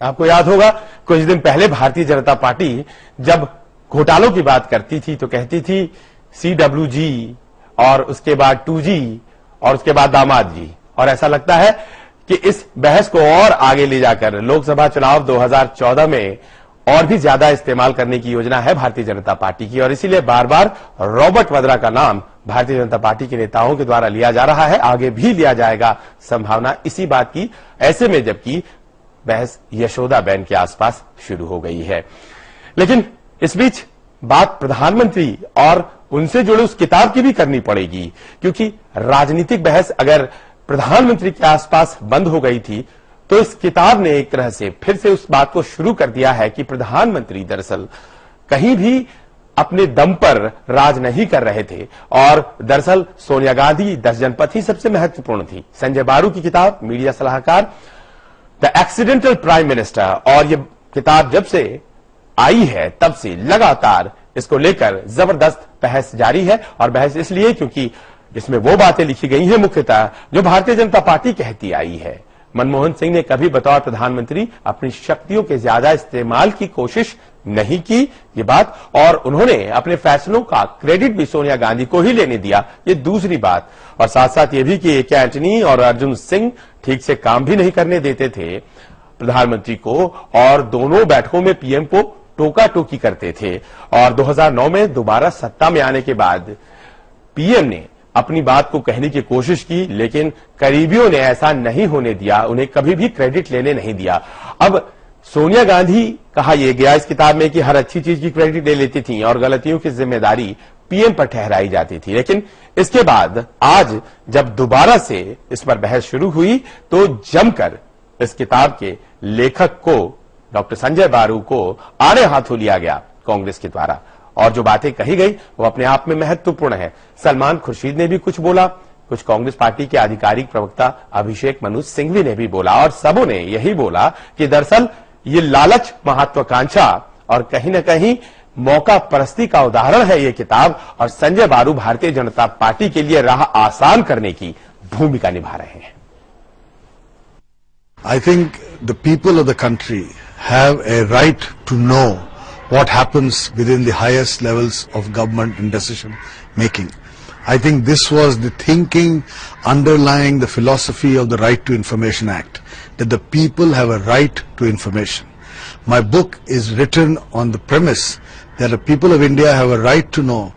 आपको याद होगा कुछ दिन पहले भारतीय जनता पार्टी जब घोटालों की बात करती थी तो कहती थी CWG और उसके बाद 2G और उसके बाद दामाद जी, और ऐसा लगता है कि इस बहस को और आगे ले जाकर लोकसभा चुनाव 2014 में और भी ज्यादा इस्तेमाल करने की योजना है भारतीय जनता पार्टी की, और इसीलिए बार बार रॉबर्ट वड्रा का नाम भारतीय जनता पार्टी के नेताओं के द्वारा लिया जा रहा है, आगे भी लिया जाएगा, संभावना इसी बात की। ऐसे में जबकि बहस यशोदाबेन के आसपास शुरू हो गई है, लेकिन इस बीच बात प्रधानमंत्री और उनसे जुड़े उस किताब की भी करनी पड़ेगी, क्योंकि राजनीतिक बहस अगर प्रधानमंत्री के आसपास बंद हो गई थी तो इस किताब ने एक तरह से फिर से उस बात को शुरू कर दिया है कि प्रधानमंत्री दरअसल कहीं भी अपने दम पर राज नहीं कर रहे थे, और दरअसल सोनिया गांधी 10 जनपथ ही सबसे महत्वपूर्ण थी। संजय बारू की किताब, मीडिया सलाहकार, द एक्सीडेंटल प्राइम मिनिस्टर, और ये किताब जब से आई है तब से लगातार इसको लेकर जबरदस्त बहस जारी है, और बहस इसलिए क्योंकि इसमें वो बातें लिखी गई हैं मुख्यतः जो भारतीय जनता पार्टी कहती आई है। मनमोहन सिंह ने कभी बतौर प्रधानमंत्री अपनी शक्तियों के ज्यादा इस्तेमाल की कोशिश नहीं की, ये बात, और उन्होंने अपने फैसलों का क्रेडिट भी सोनिया गांधी को ही लेने दिया, ये दूसरी बात। और साथ साथ ये भी कि A.K. एंटनी और अर्जुन सिंह ठीक से काम भी नहीं करने देते थे प्रधानमंत्री को, और दोनों बैठकों में पीएम को टोका टोकी करते थे। और 2009 में दोबारा सत्ता में आने के बाद पीएम ने अपनी बात को कहने की कोशिश की, लेकिन करीबियों ने ऐसा नहीं होने दिया, उन्हें कभी भी क्रेडिट लेने नहीं दिया। अब सोनिया गांधी, कहा यह गया इस किताब में कि हर अच्छी चीज की क्रेडिट ले लेती थी और गलतियों की जिम्मेदारी पीएम पर ठहराई जाती थी। लेकिन इसके बाद आज जब दोबारा से इस पर बहस शुरू हुई तो जमकर इस किताब के लेखक को, डॉक्टर संजय बारू को आड़े हाथों लिया गया कांग्रेस के द्वारा, और जो बातें कही गई वो अपने आप में महत्वपूर्ण है। सलमान खुर्शीद ने भी कुछ बोला, कुछ कांग्रेस पार्टी के आधिकारिक प्रवक्ता अभिषेक मनु सिंघवी ने भी बोला, और सबों ने यही बोला कि दरअसल ये लालच, महत्वाकांक्षा और कहीं न कहीं मौका परस्ती का उदाहरण है ये किताब, और संजय बारू भारतीय जनता पार्टी के लिए राह आसान करने की भूमिका निभा रहे हैं। I think the people of the country have a right to know what happens within the highest levels of government and decision making. I think this was the thinking underlying the philosophy of the Right to Information Act, that the people have a right to information. My book is written on the premise that the people of India have a right to know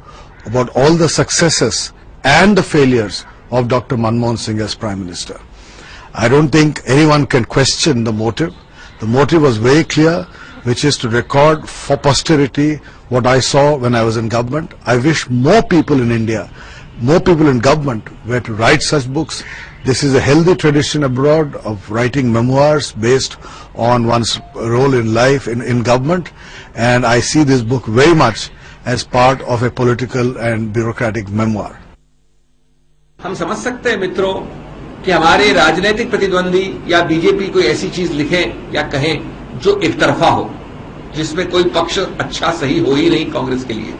about all the successes and the failures of Dr. Manmohan Singh as Prime Minister. I don't think anyone can question the motive. The motive was very clear, which is to record for posterity what I saw when I was in government. I wish more people in India, more people in government were to write such books. This is a healthy tradition abroad of writing memoirs based on one's role in life in government, and I see this book very much as part of a political and bureaucratic memoir. हम समझ सकते हैं मित्रों कि हमारे राजनीतिक प्रतिद्वंदी या बीजेपी कोई ऐसी चीज लिखें या कहें जो एक तरफा हो, जिसमें कोई पक्ष अच्छा सही हो ही नहीं कांग्रेस के लिए।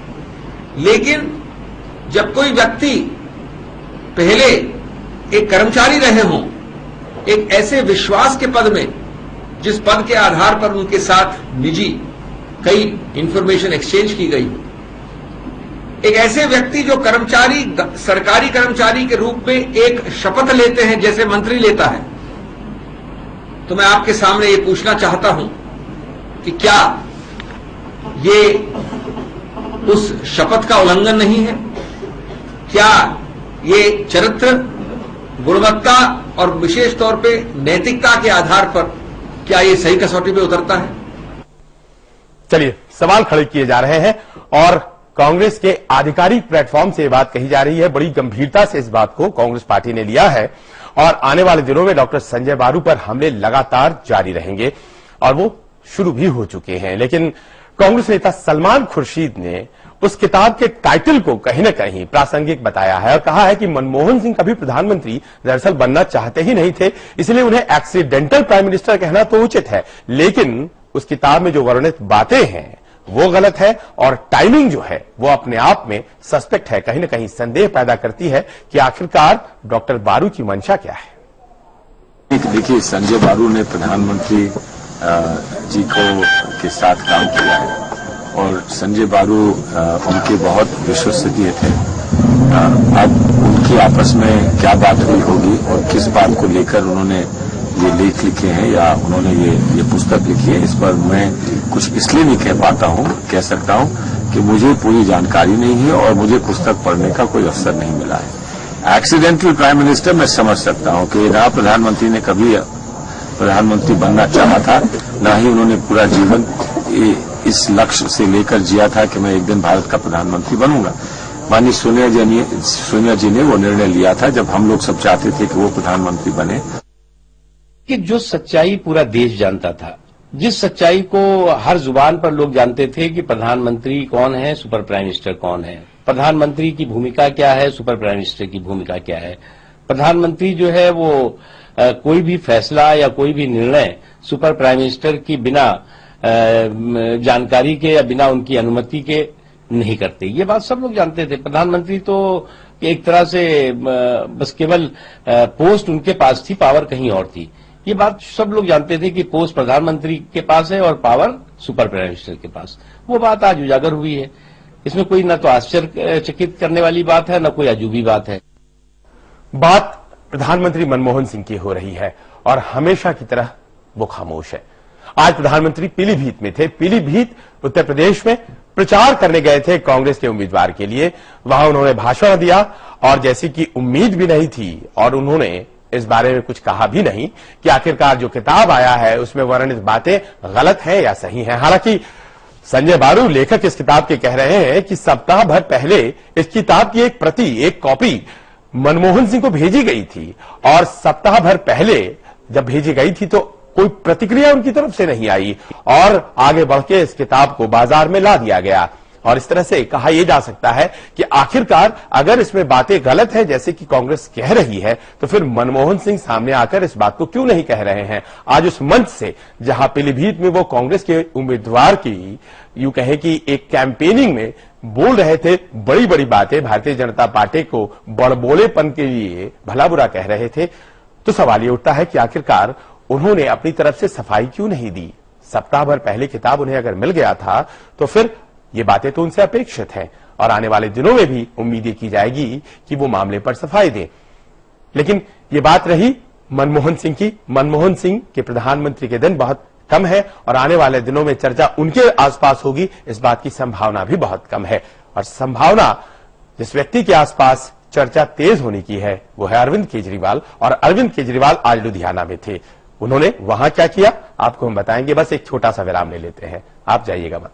लेकिन जब कोई व्यक्ति पहले एक कर्मचारी रहे हों, एक ऐसे विश्वास के पद में जिस पद के आधार पर उनके साथ निजी कई इंफॉर्मेशन एक्सचेंज की गई, एक ऐसे व्यक्ति जो कर्मचारी, सरकारी कर्मचारी के रूप में एक शपथ लेते हैं जैसे मंत्री लेता है, तो मैं आपके सामने ये पूछना चाहता हूं कि क्या ये उस शपथ का उल्लंघन नहीं है? क्या ये चरित्र, गुणवत्ता और विशेष तौर पे नैतिकता के आधार पर क्या ये सही कसौटी पे उतरता है? चलिए, सवाल खड़े किए जा रहे हैं और कांग्रेस के आधिकारिक प्लेटफॉर्म से ये बात कही जा रही है। बड़ी गंभीरता से इस बात को कांग्रेस पार्टी ने लिया है और आने वाले दिनों में डॉक्टर संजय बारू पर हमले लगातार जारी रहेंगे और वो शुरू भी हो चुके हैं। लेकिन कांग्रेस नेता सलमान खुर्शीद ने उस किताब के टाइटल को कहीं न कहीं प्रासंगिक बताया है और कहा है कि मनमोहन सिंह कभी प्रधानमंत्री दरअसल बनना चाहते ही नहीं थे, इसलिए उन्हें एक्सीडेंटल प्राइम मिनिस्टर कहना तो उचित है, लेकिन उस किताब में जो वर्णित बातें हैं वो गलत है और टाइमिंग जो है वो अपने आप में सस्पेक्ट है। कहीं न कहीं संदेह पैदा करती है कि आखिरकार डॉक्टर बारू की मंशा क्या है। देखिए, संजय बारू ने प्रधानमंत्री जी के साथ काम किया है और संजय बारू उनके बहुत विश्वसनीय थे। अब उनकी आपस में क्या बात हुई होगी और किस बात को लेकर उन्होंने ये लेख लिखे हैं या उन्होंने ये पुस्तक लिखी है, इस पर मैं कुछ इसलिए नहीं कह सकता हूं कि मुझे पूरी जानकारी नहीं है और मुझे पुस्तक पढ़ने का कोई अवसर नहीं मिला है। एक्सीडेंटल प्राइम मिनिस्टर मैं समझ सकता हूं कि ना प्रधानमंत्री ने कभी प्रधानमंत्री बनना चाहा था, ना ही उन्होंने पूरा जीवन इस लक्ष्य से लेकर जिया था कि मैं एक दिन भारत का प्रधानमंत्री बनूंगा। माननीय सोनिया जी ने वो निर्णय लिया था जब हम लोग सब चाहते थे कि वो प्रधानमंत्री बने। कि जो सच्चाई पूरा देश जानता था, जिस सच्चाई को हर जुबान पर लोग जानते थे कि प्रधानमंत्री कौन है, सुपर प्राइम मिनिस्टर कौन है, प्रधानमंत्री की भूमिका क्या है, सुपर प्राइम मिनिस्टर की भूमिका क्या है। प्रधानमंत्री जो है वो कोई भी फैसला या कोई भी निर्णय सुपर प्राइम मिनिस्टर की बिना जानकारी के या बिना उनकी अनुमति के नहीं करते। ये बात सब लोग जानते थे। प्रधानमंत्री तो एक तरह से बस केवल पोस्ट उनके पास थी, पावर कहीं और थी। ये बात सब लोग जानते थे कि पोस्ट प्रधानमंत्री के पास है और पावर सुपर प्राइम मिनिस्टर के पास। वो बात आज उजागर हुई है। इसमें कोई न तो आश्चर्यचकित करने वाली बात है, न कोई अजूबी बात है। बात प्रधानमंत्री मनमोहन सिंह की हो रही है और हमेशा की तरह वो खामोश है। आज प्रधानमंत्री पीलीभीत में थे। पीलीभीत उत्तर प्रदेश में प्रचार करने गए थे कांग्रेस के उम्मीदवार के लिए। वहां उन्होंने भाषण दिया और जैसी कि उम्मीद भी नहीं थी और उन्होंने इस बारे में कुछ कहा भी नहीं कि आखिरकार जो किताब आया है उसमें वर्णित बातें गलत है या सही है। हालांकि संजय बारू लेखक इस किताब के कह रहे हैं कि सप्ताह भर पहले इस किताब की एक प्रति, एक कॉपी मनमोहन सिंह को भेजी गई थी और सप्ताह भर पहले जब भेजी गई थी तो कोई प्रतिक्रिया उनकी तरफ से नहीं आई और आगे बढ़ के इस किताब को बाजार में ला दिया गया। और इस तरह से कहा यह जा सकता है कि आखिरकार अगर इसमें बातें गलत है जैसे कि कांग्रेस कह रही है तो फिर मनमोहन सिंह सामने आकर इस बात को क्यों नहीं कह रहे हैं। आज उस मंच से जहां पीलीभीत में वो कांग्रेस के उम्मीदवार की यूं कहे कि एक कैंपेनिंग में बोल रहे थे बड़ी बड़ी बातें, भारतीय जनता पार्टी को बड़बोलेपन के लिए भला बुरा कह रहे थे, तो सवाल ये उठता है कि आखिरकार उन्होंने अपनी तरफ से सफाई क्यों नहीं दी। सप्ताह भर पहले किताब उन्हें अगर मिल गया था तो फिर ये बातें तो उनसे अपेक्षित हैं और आने वाले दिनों में भी उम्मीदें की जाएगी कि वो मामले पर सफाई दें। लेकिन ये बात रही मनमोहन सिंह की। मनमोहन सिंह के प्रधानमंत्री के दिन बहुत कम है और आने वाले दिनों में चर्चा उनके आसपास होगी, इस बात की संभावना भी बहुत कम है। और संभावना जिस व्यक्ति के आसपास चर्चा तेज होने की है वो है अरविंद केजरीवाल। और अरविंद केजरीवाल आज लुधियाना में थे। उन्होंने वहां क्या किया आपको हम बताएंगे। बस एक छोटा सा विराम ले लेते हैं, आप जाइएगा मत।